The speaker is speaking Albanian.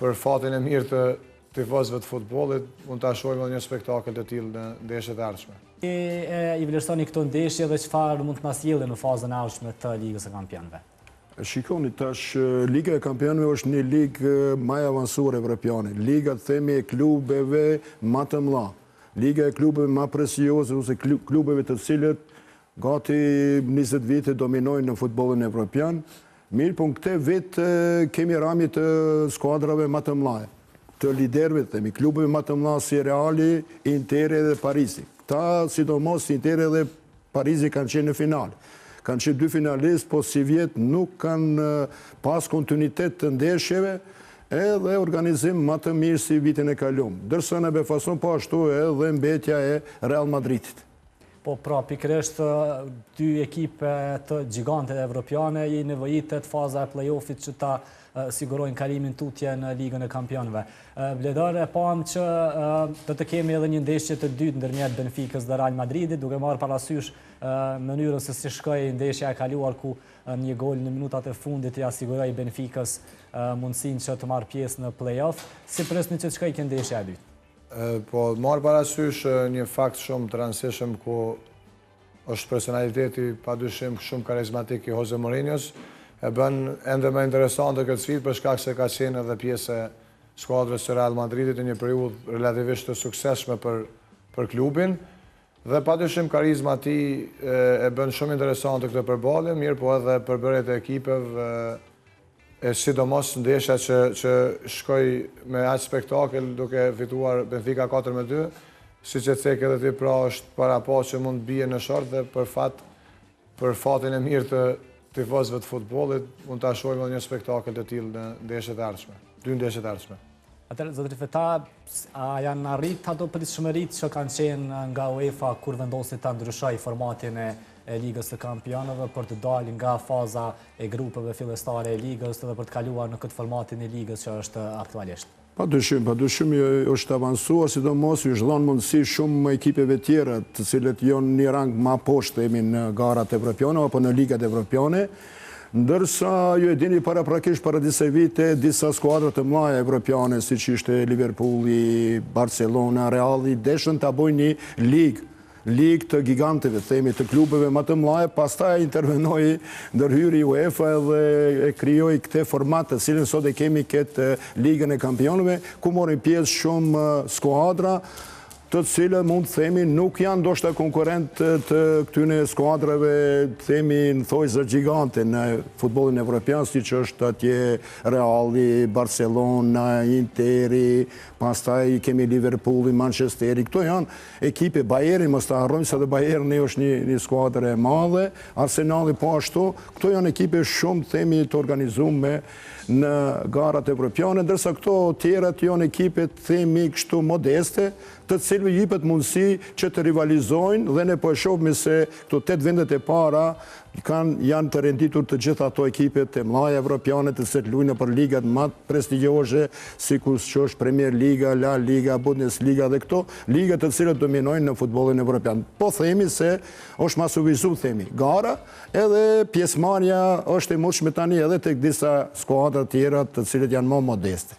për fatin e mirë të tifozëve të futbollit, mund ta shohim edhe një spektakël të tillë në ndeshjet e ardhshme. I vlerësoni këto ndeshje dhe çfarë mund të na sjellë në fazën e ardhshme të Ligës së Kampionëve? Shikoni, tash Liga e Kampionëve është një ligë më e avancuar evropiane. Liga themi e klubeve më të mëdha. Liga e klubeve më presioze ose klubeve të cilët gati 20 vite dominojnë në futbollin evropian. Mirë, po në këtë vit kemi ramje të skuadrave më të mëdha, të liderëve, themi, klubeve më të mëdha si Reali, Interi dhe Parisi. Ta, sidomos Interi dhe Parisi kanë qenë në final. Kanë qenë 2 finalistë, po si vjetë nuk kanë pas kontinuitet të ndeshjeve edhe organizim më të mirë si vitin e kaluar. Dërsa në befason po ashtu edhe mbetja e Real Madridit. Po pra, pikërisht 2 ekipe të gjigante evropiane i nevojitet faza e play-offit që ta sigurojnë kalimin tutje në Ligën e Kampionëve. Bledar, e pam që do të kemi edhe një ndeshje të dytë ndërmjet Benficës dhe Real Madridit, duke marrë parasysh mënyrën se si shkoi ndeshja e kaluar ku një gol në minutat e fundit i asiguroi Benficës mundësinë që të marrë pjesë në play-off. Si presni që të shkojë kjo ndeshja e dytë? Po, marrë parasysh një fakt shumë të rëndësishëm ku është personaliteti padyshim shumë karizmatik i Jose Mourinhos, e bën ende më interesante këtë sfidë për shkak se ka qenë edhe pjesë e skuadrës së Real Madridit në një periudhë relativisht të suksesshme për klubin dhe padyshim karizma e tij e bën shumë interesante këtë përballje, mirë po edhe përbërjet e ekipeve e sidomos ndeshja që shkoi me aq spektakël duke fituar Benfica 4-2, siç e thek edhe ti, pra është parapos që mund të bie në short dhe për fatin e mirë të tifozëve të futbollit, mund ta shohim edhe një spektakël të tillë në ndeshjet e ardhshme, 2 ndeshjet e ardhshme. Atëherë, zotëri Feta, a janë arrit ato pritshmëritë që kanë qenë nga UEFA kur vendosi ta ndryshoj formatin e Ligës së Kampionëve për të dalë nga faza e grupeve fillestare e ligës dhe për të kaluar në këtë formatin e ligës që është aktualisht? Padyshim është avancuar, sidomos ju dhënë mundësi shumë ekipeve tjera të cilët janë një rang më poshtë në garat evropiane apo në ligat evropiane, ndërsa ju e dini paraprakisht para disa vite disa skuadra të mëdha evropiane siç ishte Liverpooli, Barcelona, Reali deshën ta bëjnë një ligë të giganteve, themi të klubeve më të mëdha, pastaj intervenoi ndërhyri UEFA dhe e krijoi këtë format të cilën sot e kemi këtë Ligën e Kampionëve, ku morin pjesë shumë skuadra të cilët mund të themi nuk janë ndoshta konkurrent të këtyre skuadrave, themi në thojë gjigante në futbollin evropian, siç është atje Reali, Barcelona, Interi, pastaj kemi Liverpooli, Manchesteri. Këto janë ekipe, Bayerni, mos ta harrojmë se edhe Bayerni është një skuadër e madhe, Arsenali po ashtu. Këto janë ekipe shumë themi të organizuar në garat evropiane, ndërsa këto tjerat janë ekipe themi kështu modeste, të cilëve jepet mundësi që të rivalizojnë dhe ne po e shohim se këto 8 vendet e para janë të renditur të gjitha ato ekipet e mëdha evropiane të cilët luajnë për ligat më prestigjioze, sikur që është Premier Liga, La Liga, Bundesliga dhe këto liga të cilët dominojnë në futbollin evropian. Po themi se është masuvizuar themi gara, edhe pjesëmarrja është e mundshme tani edhe tek disa skuadra tjera të cilët janë më modeste.